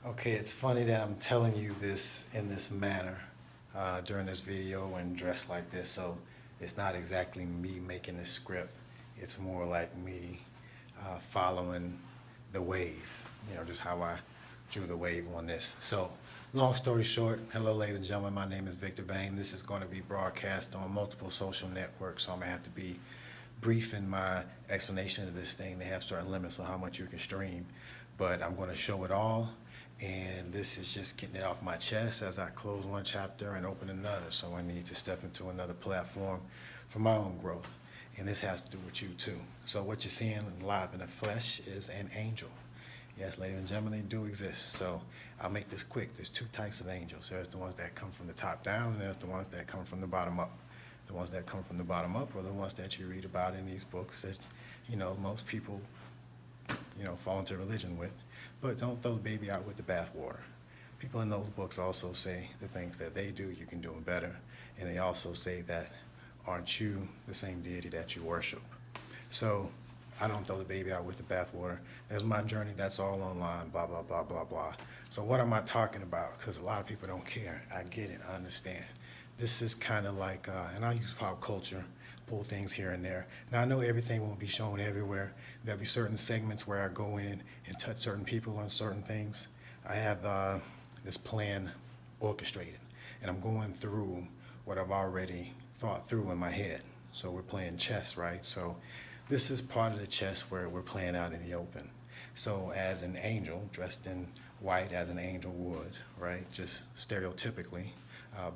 Okay, it's funny that I'm telling you this in this manner during this video and dressed like this. So it's not exactly me making the script. It's more like me following the wave. Just how I drew the wave on this. So long story short, hello ladies and gentlemen, my name is Victor Bain. This is going to be broadcast on multiple social networks, so I'm going to have to be brief in my explanation of this thing. They have certain limits on how much you can stream, but I'm going to show it all. And this is just getting it off my chest as I close one chapter and open another. So I need to step into another platform for my own growth. And this has to do with you too. So what you're seeing live in the flesh is an angel. Yes, ladies and gentlemen, they do exist. So I'll make this quick. There's two types of angels. There's the ones that come from the top down, and there's the ones that come from the bottom up. The ones that come from the bottom up are the ones that you read about in these books that, most people, fall into religion with. But don't throw the baby out with the bathwater. People in those books also say the things that they do, you can do them better. And they also say that, aren't you the same deity that you worship? So I don't throw the baby out with the bathwater. There's my journey. That's all online, blah, blah, blah, blah, blah. So what am I talking about? Because a lot of people don't care. I get it. I understand. This is kind of like, and I use pop culture, pull things here and there. Now, I know everything won't be shown everywhere. There'll be certain segments where I go in and touch certain people on certain things. I have this plan orchestrated, and I'm going through what I've already thought through in my head. So we're playing chess, right? So this is part of the chess where we're playing out in the open. So as an angel, dressed in white as an angel would, right? Just stereotypically.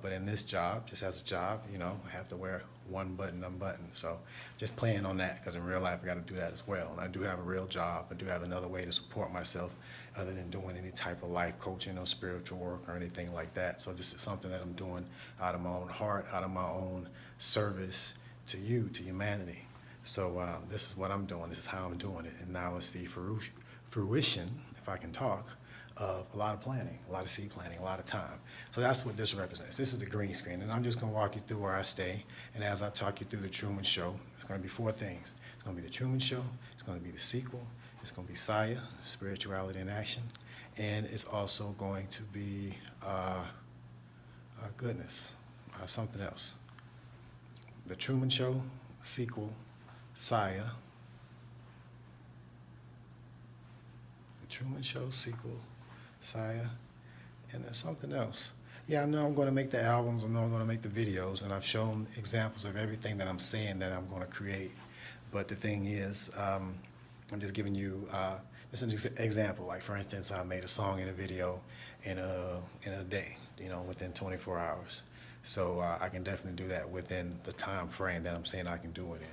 But in this job, just as a job, I have to wear one button unbuttoned. So just playing on that, because in real life I got to do that as well. And I do have a real job. I do have another way to support myself other than doing any type of life coaching or spiritual work or anything like that. So this is something that I'm doing out of my own heart, out of my own service to you, to humanity. So this is what I'm doing. This is how I'm doing it. And now it's the fruition, if I can talk, of a lot of planning, a lot of seed planning, a lot of time. So that's what this represents. This is the green screen, and I'm just going to walk you through where I stay. And as I talk you through the Truman Show, it's going to be four things. It's going to be the Truman Show. It's going to be the sequel. It's going to be Saya, Spirituality in Action. And it's also going to be, something else. The Truman Show, sequel, Saya. The Truman Show, sequel, Saya, and there's something else. Yeah, I know I'm going to make the albums, I know I'm going to make the videos, and I've shown examples of everything that I'm saying that I'm going to create. But the thing is, I'm just giving you just an example. Like, for instance, I made a song in a video in a day, within 24 hours. So I can definitely do that within the time frame that I'm saying I can do it in.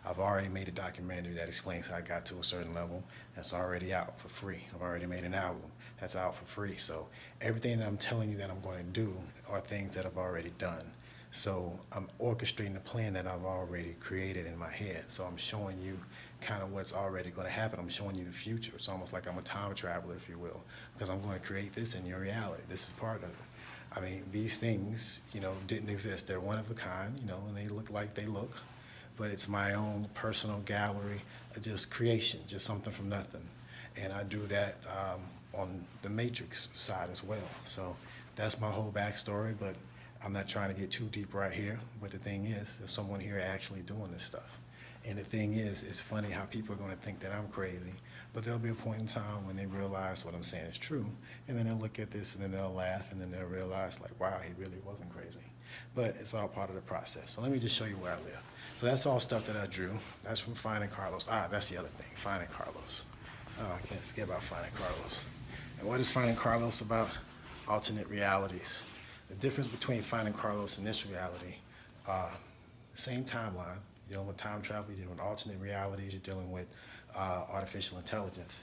I've already made a documentary that explains how I got to a certain level. That's already out for free. I've already made an album that's out for free. So everything that I'm telling you that I'm going to do are things that I've already done. So I'm orchestrating the plan that I've already created in my head. So I'm showing you kind of what's already going to happen. I'm showing you the future. It's almost like I'm a time traveler, if you will, because I'm going to create this in your reality. This is part of it. I mean, these things, didn't exist. They're one of a kind, and they look like they look. But it's my own personal gallery of just creation, just something from nothing. And I do that on the Matrix side as well. So that's my whole backstory, but I'm not trying to get too deep right here. But the thing is, there's someone here actually doing this stuff. And the thing is, it's funny how people are going to think that I'm crazy, but there'll be a point in time when they realize what I'm saying is true, and then they'll look at this and then they'll laugh, and then they'll realize, like, wow, he really wasn't crazy. But it's all part of the process. So let me just show you where I live. So that's all stuff that I drew. That's from Finding Carlos. That's the other thing, Finding Carlos. Oh, I can't forget about Finding Carlos. And what is Finding Carlos about? Alternate realities. The difference between Finding Carlos and this reality, the same timeline. You're dealing with time travel, you're dealing with alternate realities, you're dealing with artificial intelligence,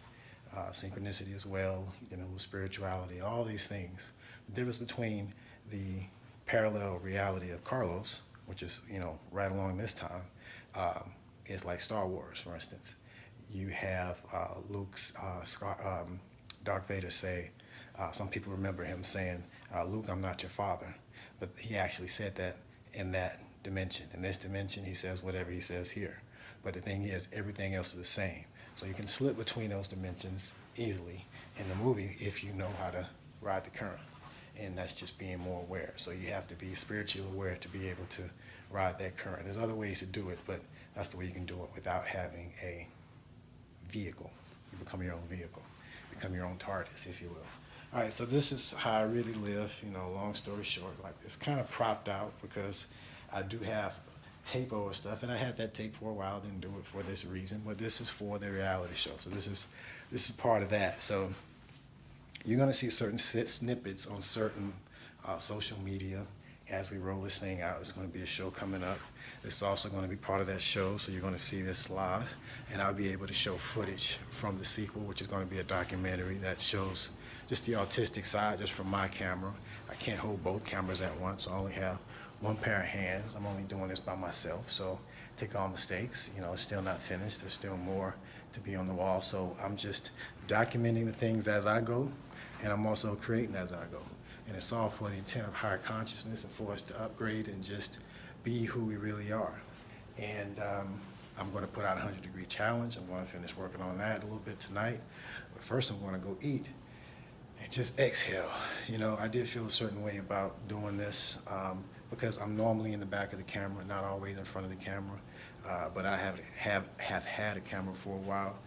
synchronicity as well, you're dealing with spirituality, all these things. The difference between the parallel reality of Carlos, which is, right along this time, is like Star Wars, for instance. You have Darth Vader say, some people remember him saying, Luke, I'm not your father. But he actually said that in that dimension. In this dimension, he says whatever he says here. But the thing is, everything else is the same. So you can slip between those dimensions easily in the movie if you know how to ride the current. And that's just being more aware. So you have to be spiritually aware to be able to ride that current. There's other ways to do it, but that's the way you can do it without having a vehicle. You become your own vehicle, become your own TARDIS, if you will. All right, so this is how I really live. Long story short, like it's kind of propped out because I do have tape over stuff, and I had that tape for a while. Didn't do it for this reason, but this is for the reality show. So this is part of that. So you're going to see certain snippets on certain social media as we roll this thing out. There's going to be a show coming up. This is also going to be part of that show, so you're going to see this live, and I'll be able to show footage from the sequel, which is going to be a documentary that shows just the artistic side, just from my camera. I can't hold both cameras at once. I only have one pair of hands. I'm only doing this by myself, so take all mistakes. It's still not finished. There's still more to be on the wall, so I'm just documenting the things as I go, and I'm also creating as I go. And it's all for the intent of higher consciousness and for us to upgrade and just be who we really are. And I'm going to put out a 100-degree challenge. I'm going to finish working on that a little bit tonight. But first I'm going to go eat and just exhale. I did feel a certain way about doing this because I'm normally in the back of the camera, not always in front of the camera. But I have had a camera for a while.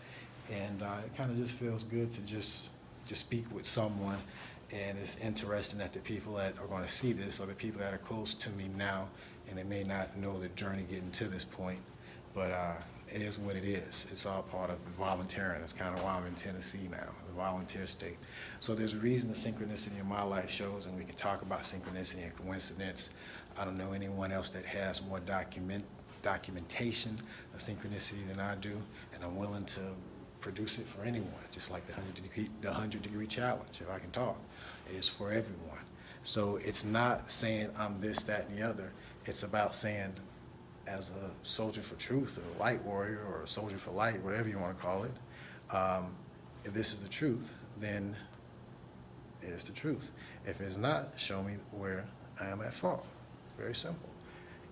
And it kind of just feels good to just speak with someone. And it's interesting that the people that are going to see this are the people that are close to me now, and they may not know the journey getting to this point, but it is what it is. It's all part of volunteering. That's kind of why I'm in Tennessee now, the volunteer state. So there's a reason the synchronicity in my life shows, and we can talk about synchronicity and coincidence. I don't know anyone else that has more documentation of synchronicity than I do, and I'm willing to produce it for anyone, just like the 100-degree challenge, if I can talk. It's for everyone. So it's not saying I'm this, that, and the other. It's about saying, as a soldier for truth, or a light warrior, or a soldier for light, whatever you want to call it, if this is the truth, then it is the truth. If it's not, show me where I am at fault. Very simple.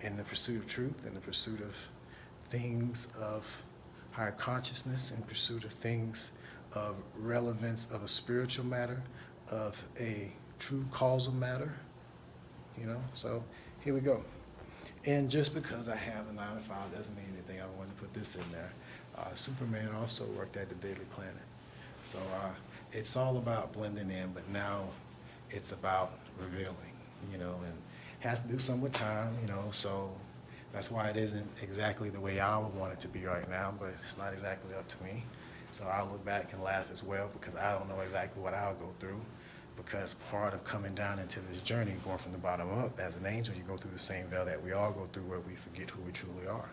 In the pursuit of truth, in the pursuit of things of higher consciousness, in pursuit of things of relevance of a spiritual matter, of a true causal matter, so here we go. And just because I have a 9-to-5 doesn't mean anything. I wanted to put this in there. Superman also worked at the Daily Planet. So it's all about blending in, but now it's about revealing, and has to do some with time, so that's why it isn't exactly the way I would want it to be right now, but it's not exactly up to me. So I'll look back and laugh as well, because I don't know exactly what I'll go through, because part of coming down into this journey, going from the bottom up, as an angel, you go through the same veil that we all go through, where we forget who we truly are.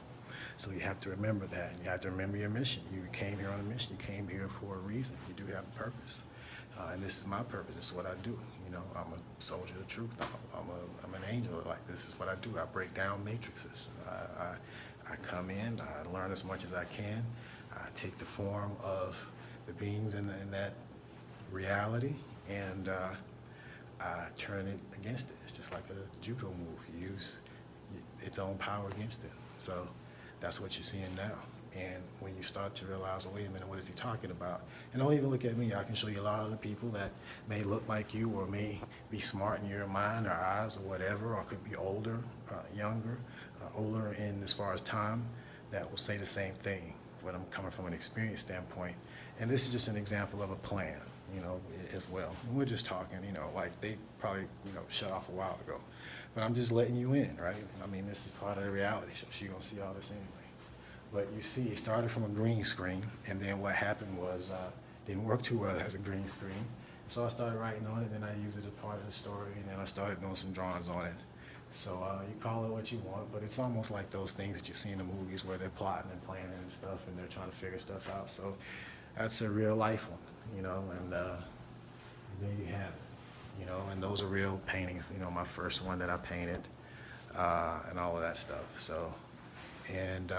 So you have to remember that, and you have to remember your mission. You came here on a mission. You came here for a reason. You do have a purpose. And this is my purpose. This is what I do. I'm a soldier of truth. I'm an angel. Like, this is what I do. I break down matrices. I come in. I learn as much as I can. I take the form of the beings in that reality, and I turn it against it. It's just like a judo move. You use its own power against it. So that's what you're seeing now. And when you start to realize, oh, wait a minute, what is he talking about? And don't even look at me. I can show you a lot of other people that may look like you, or may be smart in your mind or eyes or whatever, or could be older, younger, older in as far as time, that will say the same thing, when I'm coming from an experience standpoint. And this is just an example of a plan, as well. And we're just talking, like they probably, shut off a while ago. But I'm just letting you in, right? I mean, this is part of the reality show. So you're going to see all this anyway. But you see, it started from a green screen, and then what happened was didn't work too well as a green screen. So I started writing on it, and then I used it as part of the story, and then I started doing some drawings on it. So you call it what you want, but it's almost like those things that you see in the movies where they're plotting and planning and stuff, and they're trying to figure stuff out. So that's a real life one, and there you have it, and those are real paintings, my first one that I painted, and all of that stuff. So, and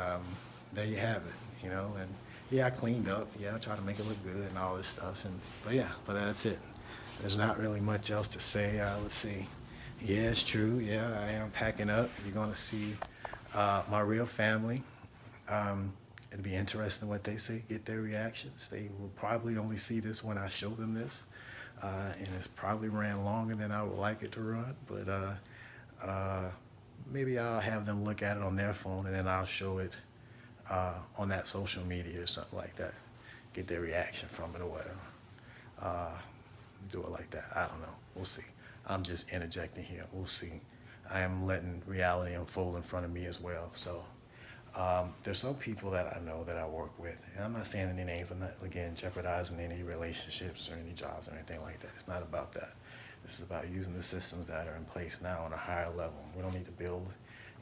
there you have it, and yeah, I cleaned up. Yeah, I tried to make it look good and all this stuff. But that's it. There's not really much else to say. Let's see. Yeah, it's true. Yeah, I am packing up. You're going to see my real family. It'll be interesting what they say, get their reactions. They will probably only see this when I show them this. And it's probably ran longer than I would like it to run, but maybe I'll have them look at it on their phone and then I'll show it on that social media or something like that. Get their reaction from it or whatever. Do it like that. I don't know. We'll see. I'm just interjecting here. We'll see. I am letting reality unfold in front of me as well. So there's some people that I know that I work with, and I'm not saying any names. I'm not, again, jeopardizing any relationships or any jobs or anything like that. It's not about that. This is about using the systems that are in place now on a higher level. We don't need to build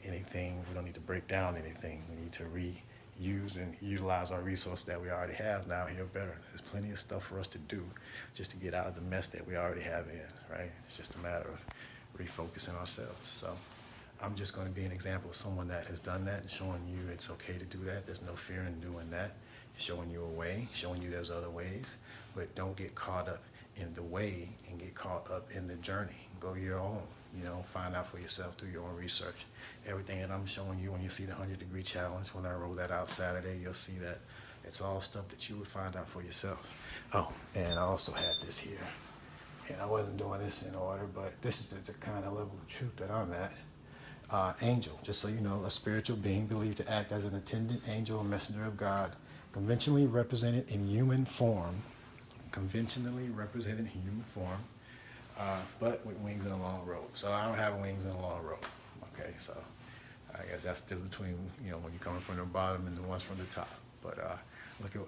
anything. We don't need to break down anything. We need to reuse and utilize our resources that we already have now here better. There's plenty of stuff for us to do just to get out of the mess that we already have in, right? It's just a matter of refocusing ourselves. So I'm just going to be an example of someone that has done that and showing you it's okay to do that. There's no fear in doing that. Showing you a way, showing you there's other ways, but don't get caught up in the way and get caught up in the journey. Go your own, find out for yourself, do your own research. Everything that I'm showing you when you see the 100-degree challenge, when I roll that out Saturday, you'll see that it's all stuff that you would find out for yourself. Oh, and I also had this here. And I wasn't doing this in order, but this is the kind of level of truth that I'm at. Angel, just so you know, a spiritual being believed to act as an attendant angel or messenger of God, conventionally represented in human form, but with wings and a long robe. So I don't have wings and a long robe. Okay, so I guess that's still between, when you're coming from the bottom and the ones from the top. But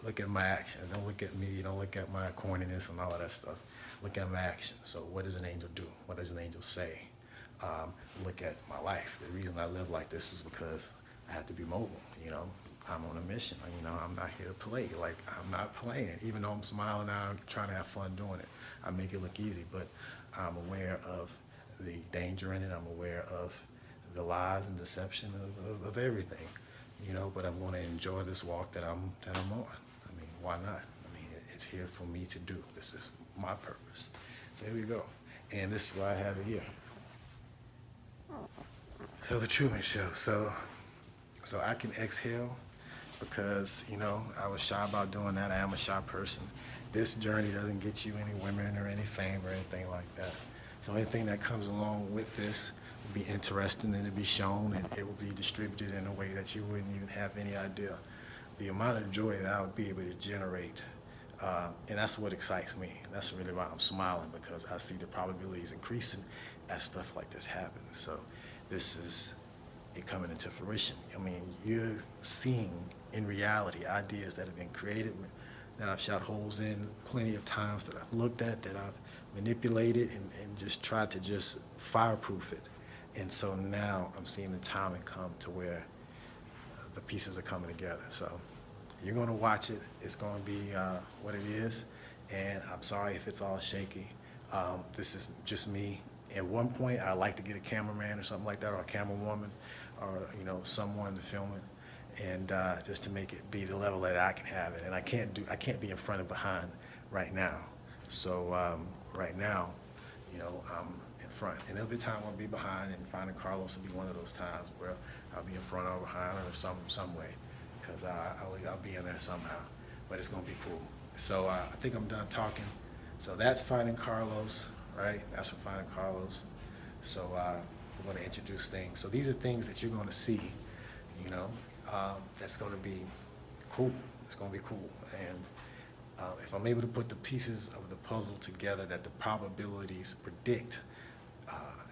look at my action. Don't look at me. Don't look at my corniness and all of that stuff. Look at my action. So what does an angel do? What does an angel say? Look at my life. The reason I live like this is because I have to be mobile. I'm on a mission. I'm not here to play. Like, I'm not playing. Even though I'm smiling now, I'm trying to have fun doing it. I make it look easy, but I'm aware of the danger in it. I'm aware of the lies and deception of everything. But I'm going to enjoy this walk that I'm on. Why not? It's here for me to do. This is my purpose. So here we go. And this is why I have it here. So the Truman Show. So I can exhale because, I was shy about doing that. I am a shy person. This journey doesn't get you any women or any fame or anything like that. So anything that comes along with this will be interesting and it'll be shown and it will be distributed in a way that you wouldn't even have any idea. The amount of joy that I would be able to generate, and that's what excites me. That's really why I'm smiling, because I see the probabilities increasing as stuff like this happens. So this is it coming into fruition. You're seeing in reality ideas that have been created, that I've shot holes in plenty of times, that I've looked at, that I've manipulated and just tried to just fireproof it. And so now I'm seeing the timing come to where the pieces are coming together. So you're going to watch it. It's going to be what it is. And I'm sorry if it's all shaky. This is just me. At one point, I'd like to get a cameraman or something like that, or a camerawoman, or someone to film it, and just to make it be the level that I can have it. And I can't be in front and behind right now. So right now, I'm in front, and there'll be time I'll be behind, and finding Carlos will be one of those times where I'll be in front or behind or some way, because I'll be in there somehow. But it's gonna be cool. So I think I'm done talking. So that's Finding Carlos, right? That's for Finding Carlos. So we're gonna introduce things. So these are things that you're gonna see, that's gonna be cool. It's gonna be cool. And if I'm able to put the pieces of the puzzle together that the probabilities predict,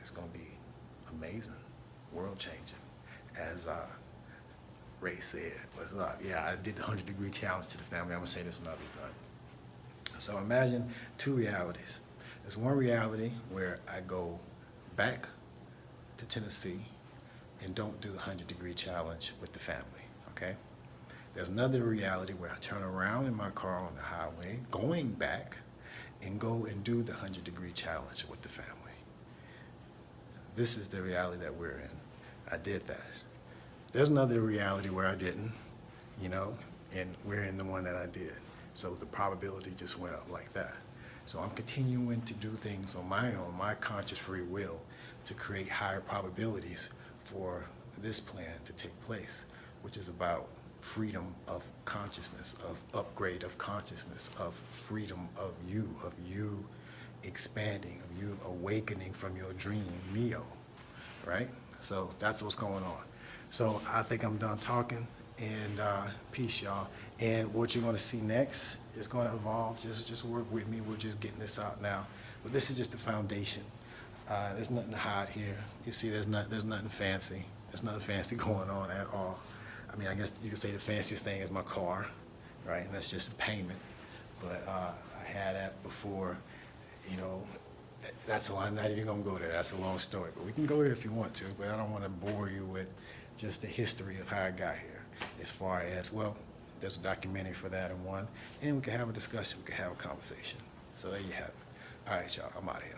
it's gonna be amazing, world-changing. As Ray said, what's up? Yeah, I did the 100-degree challenge to the family. I'm gonna say this and I'll be done. So imagine two realities. There's one reality where I go back to Tennessee and don't do the 100-degree challenge with the family, okay? There's another reality where I turn around in my car on the highway, going back, and go and do the 100-degree challenge with the family. This is the reality that we're in. I did that. There's another reality where I didn't, and we're in the one that I did. So the probability just went up like that. So I'm continuing to do things on my own, my conscious free will, to create higher probabilities for this plan to take place, which is about freedom of consciousness, of upgrade of consciousness, of freedom of you expanding, of you awakening from your dream, Neo, right? So that's what's going on. So I think I'm done talking, and peace, y'all. And what you're gonna see next is gonna evolve. Just work with me. We're just getting this out now. But this is just the foundation. There's nothing to hide here. You see, there's nothing fancy. There's nothing fancy going on at all. I mean, I guess you could say the fanciest thing is my car, right? And that's just a payment. But I had that before, you know. That's a lot. I'm not even gonna go there. That's a long story. But we can go there if you want to. But I don't want to bore you with just the history of how I got here. As far as, well, there's a documentary for that in one, and we can have a discussion. We can have a conversation. So there you have it. All right, y'all. I'm out of here.